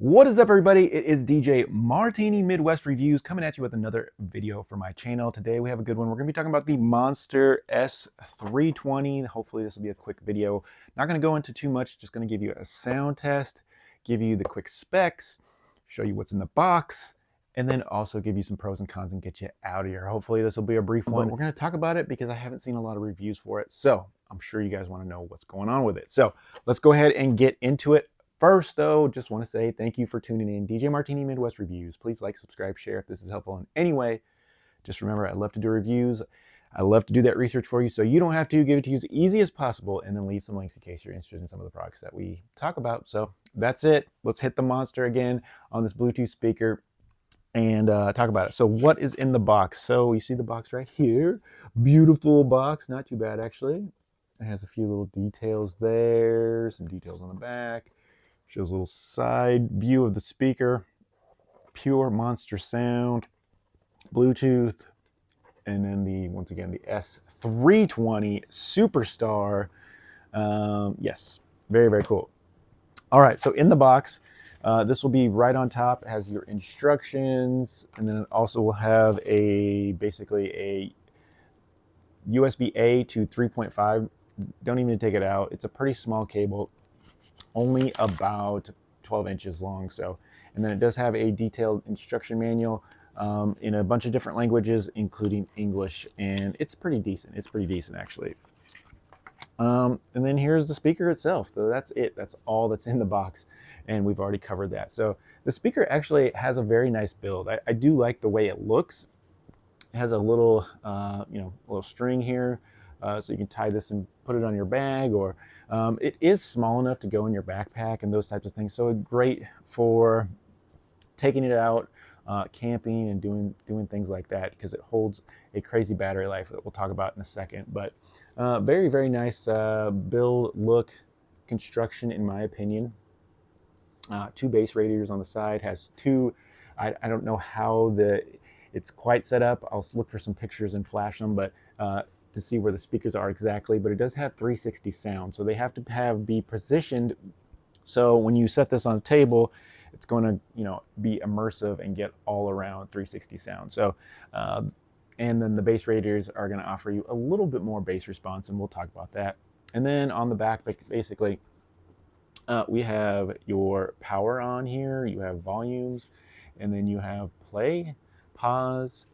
What is up, everybody? It is DJ Martini Midwest Reviews coming at you with another video for my channel. Today we have a good one. We're going to be talking about the Monster S320. Hopefully this will be a quick video. Not going to go into too much, just going to give you a sound test, give you the quick specs, show you what's in the box, and then also give you some pros and cons and get you out of here. Hopefully this will be a brief one. We're going to talk about it because I haven't seen a lot of reviews for it. So I'm sure you guys want to know what's going on with it. So let's go ahead and get into it. First, though, just want to say thank you for tuning in. DJ Martini Midwest Reviews. Please like, subscribe, share if this is helpful in any way. Just remember, I love to do reviews. I love to do that research for you so you don't have to. Give it to you as easy as possible and then leave some links in case you're interested in some of the products that we talk about. So that's it. Let's hit the monster again on this Bluetooth speaker and talk about it. So what is in the box? So you see the box right here. Beautiful box. Not too bad, actually. It has a few little details there. Some details on the back. Shows a little side view of the speaker, pure monster sound, Bluetooth, and then once again the S320 Superstar. Yes, very, very cool. All right, so in the box, this will be right on top. It has your instructions, and then it also will have basically a USB-A to 3.5. Don't even take it out. It's a pretty small cable. Only about 12 inches long. And then it does have a detailed instruction manual in a bunch of different languages, including English, and it's pretty decent. It's pretty decent, actually. And then here's the speaker itself. So that's it. That's all that's in the box, and we've already covered that. So the speaker actually has a very nice build. I do like the way it looks. It has a little, little string here, so you can tie this and put it on your bag, or it is small enough to go in your backpack and those types of things. So great for taking it out, camping, and doing things like that, because it holds a crazy battery life that we'll talk about in a second. But very, very nice build, look, construction, in my opinion. Two bass radiators on the side. Has two. I don't know how it's quite set up. I'll look for some pictures and flash them, but to see where the speakers are exactly. But it does have 360 sound, so they have to be positioned so when you set this on a table, it's going to be immersive and get all around 360 sound. So and then the bass radiators are going to offer you a little bit more bass response, and we'll talk about that. And then on the back, basically, we have your power on here, you have volumes, and then you have play, pause,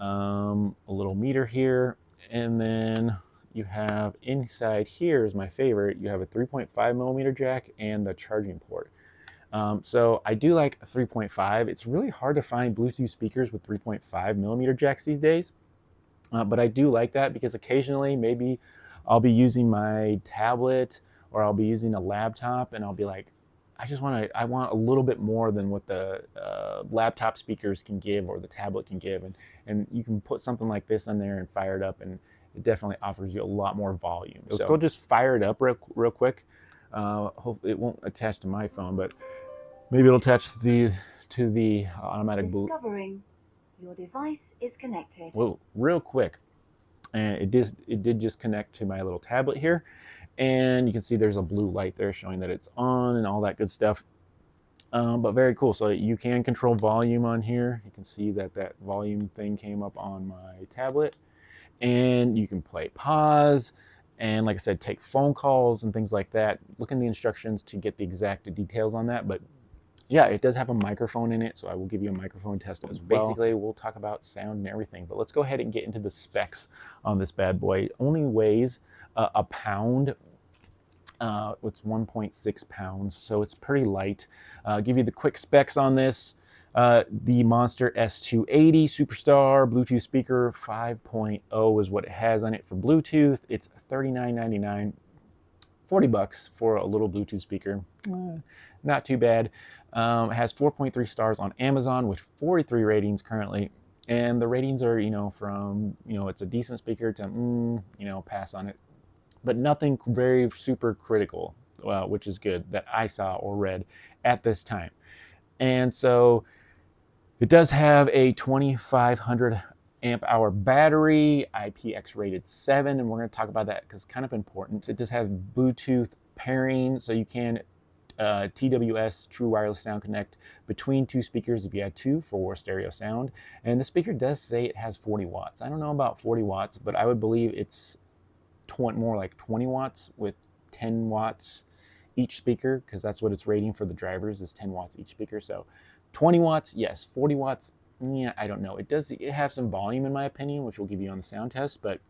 a little meter here, and then you have inside here is my favorite. You have a 3.5 millimeter jack and the charging port. So I do like a 3.5. It's really hard to find Bluetooth speakers with 3.5 millimeter jacks these days, but I do like that because occasionally maybe I'll be using my tablet or I'll be using a laptop, and I'll be like, I want a little bit more than what the laptop speakers can give or the tablet can give, and you can put something like this on there and fire it up, and it definitely offers you a lot more volume. So let's go just fire it up real quick. Hopefully it won't attach to my phone, but maybe it'll attach to the automatic boot. Discovering your device is connected. Whoa, real quick. And it did just connect to my little tablet here. And you can see there's a blue light there showing that it's on and all that good stuff. But very cool. So you can control volume on here. You can see that volume thing came up on my tablet. And you can play pause. And like I said, take phone calls and things like that. Look in the instructions to get the exact details on that. But yeah, it does have a microphone in it, so I will give you a microphone test as well. Basically, we'll talk about sound and everything, but let's go ahead and get into the specs on this bad boy. It only weighs a pound. It's 1.6 pounds, so it's pretty light. I'll give you the quick specs on this. The Monster S280 Superstar Bluetooth speaker 5.0 is what it has on it for Bluetooth. It's $39.99. $40 for a little Bluetooth speaker. Not too bad. It has 4.3 stars on Amazon with 43 ratings currently. And the ratings are, from, it's a decent speaker to, pass on it. But nothing very super critical, which is good, that I saw or read at this time. And so it does have a 2,500 amp hour battery, IPX rated 7, and we're going to talk about that because it's kind of important. It does have Bluetooth pairing, so you can TWS True Wireless Sound Connect between two speakers if you had two for stereo sound. And the speaker does say it has 40 watts. I don't know about 40 watts, but I would believe it's more like 20 watts with 10 watts each speaker, because that's what it's rating for the drivers, is 10 watts each speaker. So 20 watts, yes. 40 watts, yeah, I don't know. It does have some volume in my opinion, which we'll give you on the sound test, but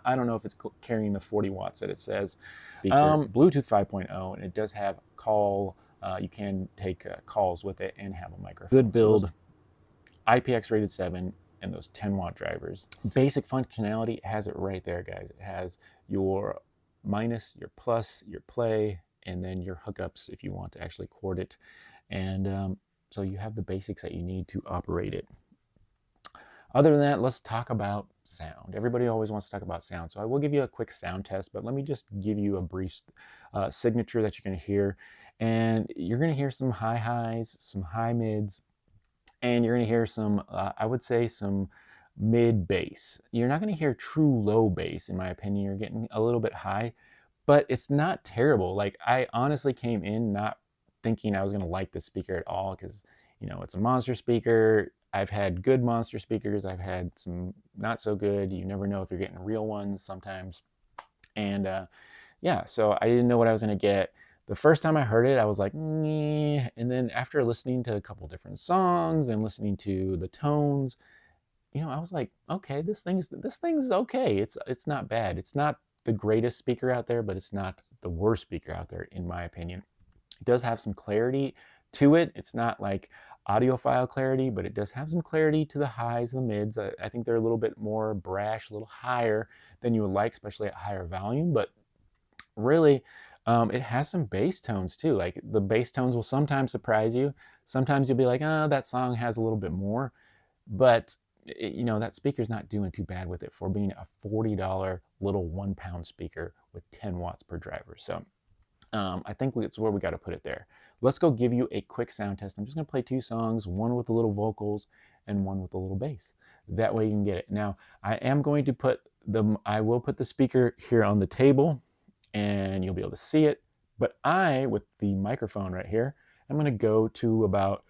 I don't know if it's carrying the 40 watts that it says. Bluetooth 5.0, and it does have call. You can take calls with it and have a microphone. Good build, IPX rated 7, and those 10-watt drivers. Basic functionality has it right there, guys. It has your minus, your plus, your play, and then your hookups if you want to actually cord it. And so you have the basics that you need to operate it. Other than that, let's talk about sound. Everybody always wants to talk about sound, so I will give you a quick sound test, but let me just give you a brief signature that you're going to hear. And you're going to hear some high highs, some high mids, and you're going to hear some, I would say, some mid bass. You're not going to hear true low bass, in my opinion. You're getting a little bit high, but it's not terrible. Like, I honestly came in not thinking I was going to like this speaker at all, because, you know, it's a Monster speaker. I've had good Monster speakers. I've had some not so good. You never know if you're getting real ones sometimes. And yeah, so I didn't know what I was going to get. The first time I heard it, I was like, "Nyeh." And then after listening to a couple different songs and listening to the tones, you know, I was like, okay, this thing's okay. It's not bad. It's not the greatest speaker out there, but it's not the worst speaker out there, in my opinion. It does have some clarity to it. It's not like audiophile clarity, but it does have some clarity to the highs and the mids. I think they're a little bit more brash, a little higher than you would like, especially at higher volume. But really, it has some bass tones too. Like, the bass tones will sometimes surprise you. Sometimes you'll be like, oh, that song has a little bit more. But you know, that speaker's not doing too bad with it for being a $40 little 1 pound speaker with 10 watts per driver. So I think it's where we got to put it there. Let's go give you a quick sound test. I'm just going to play two songs, one with the little vocals and one with the little bass. That way you can get it. Now, I will put the speaker here on the table and you'll be able to see it. But with the microphone right here, I'm going to go to about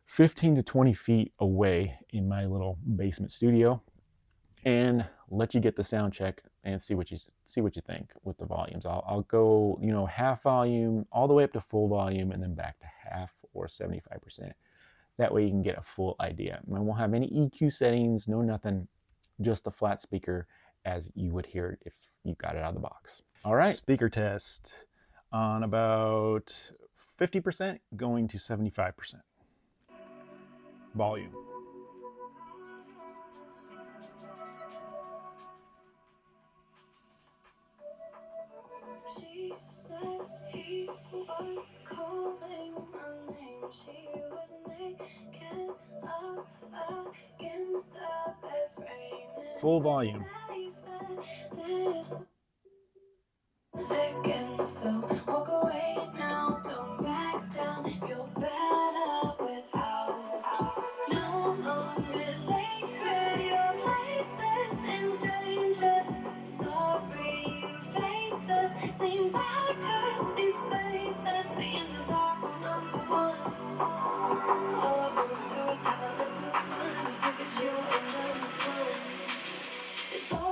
15 to 20 feet away in my little basement studio and let you get the sound check and see what you think with the volumes. I'll go, you know, half volume all the way up to full volume and then back to half or 75%. That way you can get a full idea. I won't have any EQ settings, no nothing, just a flat speaker as you would hear it if you got it out of the box. All right, speaker test on about 50% going to 75%. Volume. She said he was calling my name. She was naked up against the bed frame. Full volume. Again, so walk away now, don't back down. You're better without. No longer sacred, your place is in danger. Sorry you face this. Seems I curse these faces. Being desirable number one. All I wanna do is have a little fun. Just look at you and I'm fun. It's all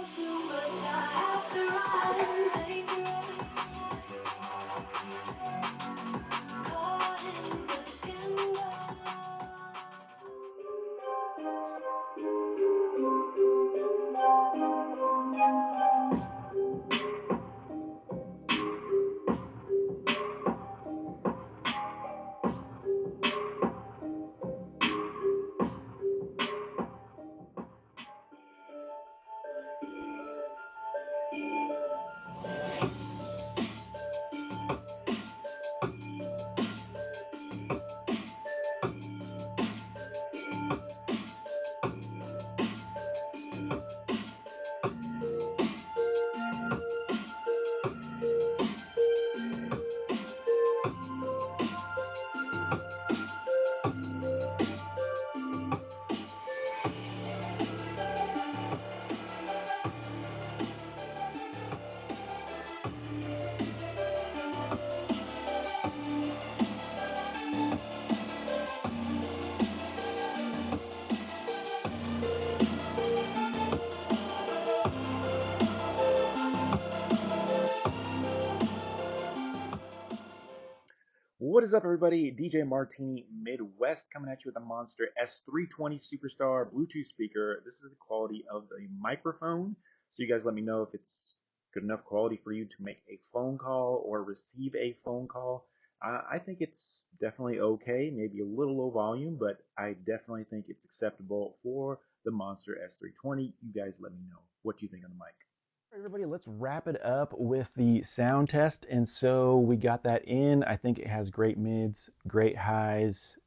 What is up, everybody? DJ Martini Midwest coming at you with a Monster S320 Superstar Bluetooth speaker. This is the quality of the microphone. So you guys let me know if it's good enough quality for you to make a phone call or receive a phone call. I think it's definitely okay, maybe a little low volume, but I definitely think it's acceptable for the Monster S320. You guys let me know what you think on the mic. Everybody, let's wrap it up with the sound test. And so we got that in. I think it has great mids, great highs,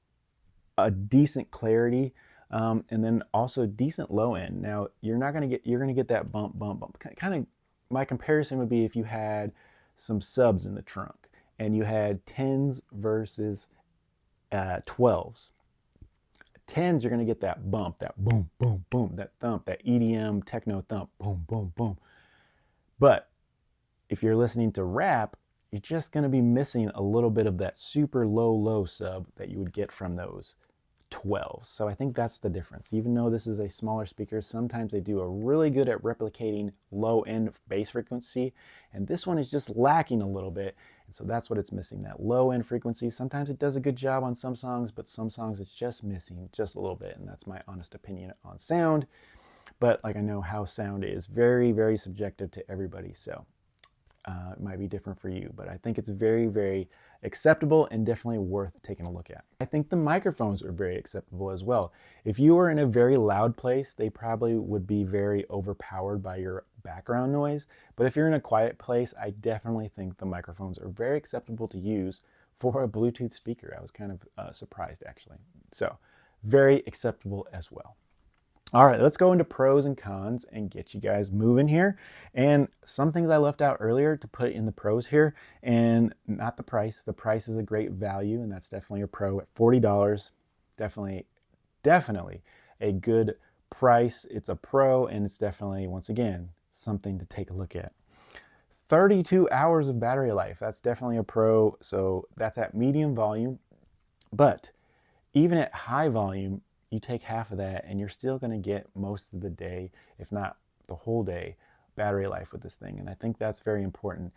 a decent clarity, and then also decent low end. Now you're going to get that bump. Kind of my comparison would be if you had some subs in the trunk and you had 10s versus 12s. 10s, you're going to get that bump, that boom, boom, boom, that thump, that EDM techno thump, boom, boom, boom. But if you're listening to rap, you're just going to be missing a little bit of that super low sub that you would get from those 12s. So I think that's the difference. Even though this is a smaller speaker, sometimes they do a really good at replicating low end bass frequency, and this one is just lacking a little bit. And so that's what it's missing, that low end frequency. Sometimes it does a good job on some songs, but some songs it's just missing just a little bit, and that's my honest opinion on sound. But like I know how sound is very, very subjective to everybody, so it might be different for you, but I think it's very, very acceptable and definitely worth taking a look at. I think the microphones are very acceptable as well. If you were in a very loud place, they probably would be very overpowered by your background noise. But if you're in a quiet place, I definitely think the microphones are very acceptable to use for a Bluetooth speaker. I was kind of surprised, actually. So very acceptable as well. All right, let's go into pros and cons and get you guys moving here. And some things I left out earlier to put in the pros here, and not the price. The price is a great value, and that's definitely a pro at $40. Definitely a good price. It's a pro, and it's definitely, once again, something to take a look at. 32 hours of battery life. That's definitely a pro. So that's at medium volume. But even at high volume, you take half of that and you're still going to get most of the day, if not the whole day, battery life with this thing. And I think that's very important.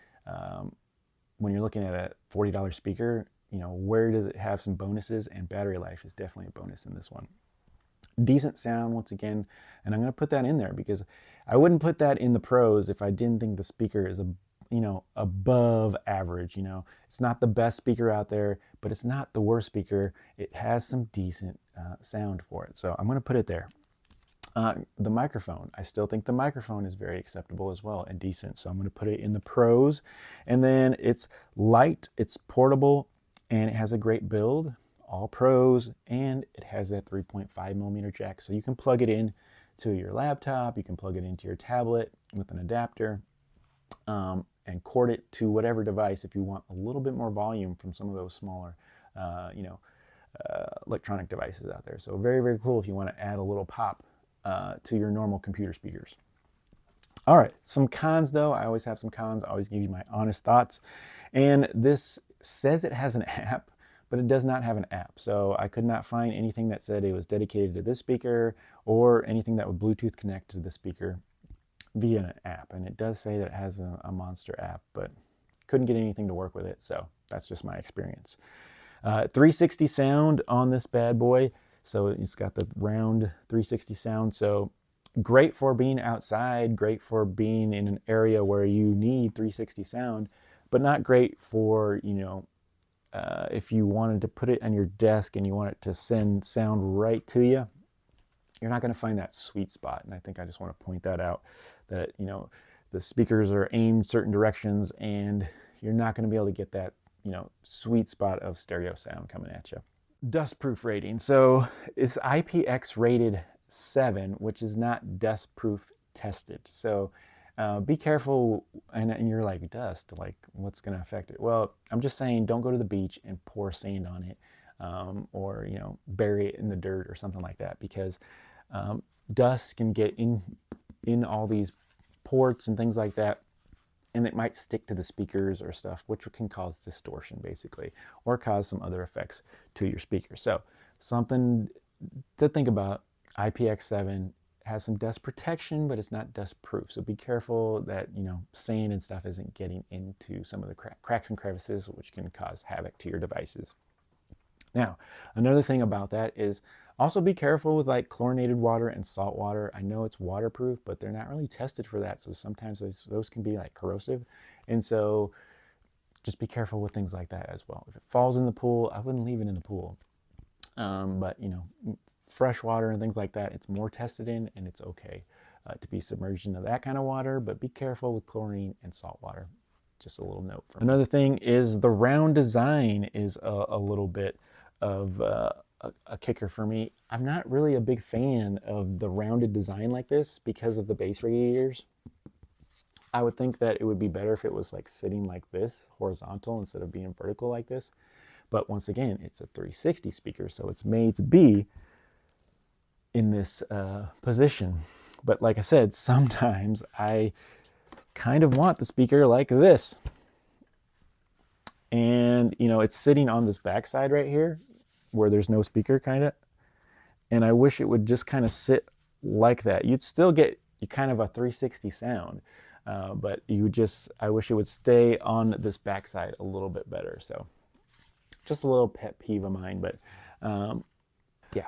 When you're looking at a $40 speaker, you know, where does it have some bonuses? And battery life is definitely a bonus in this one. Decent sound, once again, and I'm going to put that in there because I wouldn't put that in the pros if I didn't think the speaker is above average. It's not the best speaker out there, but it's not the worst speaker. It has some decent sound for it, so I'm going to put it there. The microphone, I still think the microphone is very acceptable as well and decent, so I'm going to put it in the pros. And then it's light, it's portable, and it has a great build, all pros, and it has that 3.5 millimeter jack, so you can plug it in to your laptop, you can plug it into your tablet with an adapter, and cord it to whatever device if you want a little bit more volume from some of those smaller electronic devices out there. So very, very cool if you want to add a little pop to your normal computer speakers. All right, some cons though. I always have some cons. I always give you my honest thoughts. And this says it has an app, but it does not have an app. So I could not find anything that said it was dedicated to this speaker or anything that would Bluetooth connect to the speaker via an app. And it does say that it has a Monster app, but couldn't get anything to work with it. So that's just my experience. 360 sound on this bad boy. So it's got the round 360 sound. So great for being outside, great for being in an area where you need 360 sound, but not great for, if you wanted to put it on your desk and you want it to send sound right to you, you're not going to find that sweet spot. And I think I just want to point that out, that, the speakers are aimed certain directions and you're not going to be able to get that, sweet spot of stereo sound coming at you. Dustproof rating. So it's IPX rated 7, which is not dust-proof tested. So be careful, and you're like, dust, like what's going to affect it? Well, I'm just saying don't go to the beach and pour sand on it, or bury it in the dirt or something like that, because dust can get in all these ports and things like that, and it might stick to the speakers or stuff, which can cause distortion basically, or cause some other effects to your speaker. So something to think about. IPX7 has some dust protection, but it's not dust proof. So be careful that, you know, sand and stuff isn't getting into some of the cracks and crevices, which can cause havoc to your devices. Now, another thing about that is also be careful with like chlorinated water and salt water. I know it's waterproof, but they're not really tested for that. So sometimes those can be like corrosive. And so just be careful with things like that as well. If it falls in the pool, I wouldn't leave it in the pool. But you know, fresh water and things like that, it's more tested in, and it's okay to be submerged into that kind of water, but be careful with chlorine and salt water. Just a little note. Another thing is the round design is a little bit of a kicker for me. I'm not really a big fan of the rounded design like this because of the base radiators. I would think that it would be better if it was like sitting like this, horizontal, instead of being vertical like this. But once again, it's a 360 speaker, so it's made to be in this position. But like I said, sometimes I kind of want the speaker like this. And, you know, it's sitting on this backside right here where there's no speaker kind of. And I wish it would just kind of sit like that. You'd still get kind of a 360 sound. But I wish it would stay on this backside a little bit better. So just a little pet peeve of mine, but yeah.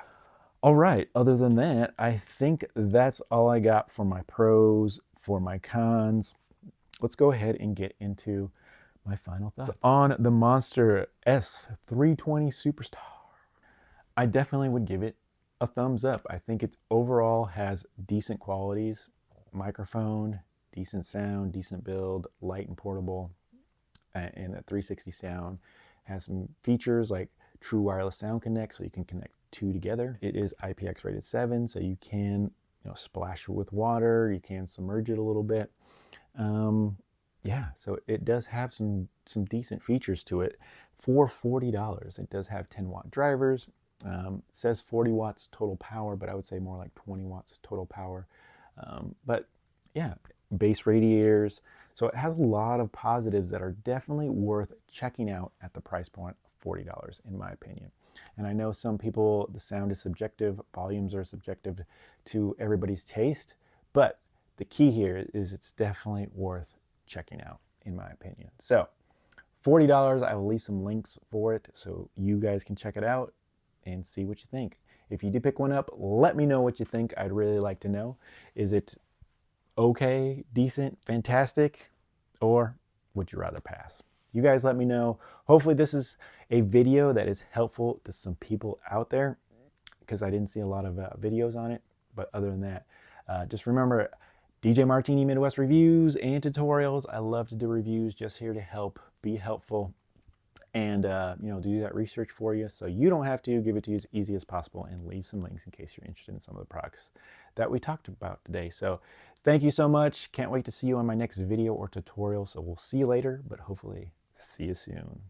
All right, other than that, I think that's all I got for my pros, for my cons. Let's go ahead and get into my final thoughts on the Monster S320 Superstar. I definitely would give it a thumbs up. I think it overall has decent qualities. Microphone, decent sound, decent build, light and portable, and a 360 sound. Has some features like true wireless sound connect, so you can connect two together. It is IPX rated 7, so you can, you know, splash it with water, you can submerge it a little bit. Yeah, so it does have some decent features to it for $40. It does have 10-watt drivers. It says 40 watts total power, but I would say more like 20 watts total power. But yeah, base radiators. So it has a lot of positives that are definitely worth checking out at the price point of $40, in my opinion. And I know some people, the sound is subjective, volumes are subjective to everybody's taste, but the key here is it's definitely worth checking out, in my opinion. So $40, I will leave some links for it so you guys can check it out and see what you think. If you do pick one up, let me know what you think. I'd really like to know. Is it okay, decent, fantastic, or would you rather pass? You guys let me know. Hopefully this is a video that is helpful to some people out there, because I didn't see a lot of videos on it. But other than that, just remember, DJ Martini Midwest Reviews and Tutorials. I love to do reviews, just here to help, be helpful, and you know, do that research for you so you don't have to. Give it to you as easy as possible, and leave some links in case you're interested in some of the products that we talked about today. So thank you so much. Can't wait to see you on my next video or tutorial. So we'll see you later, but hopefully see you soon.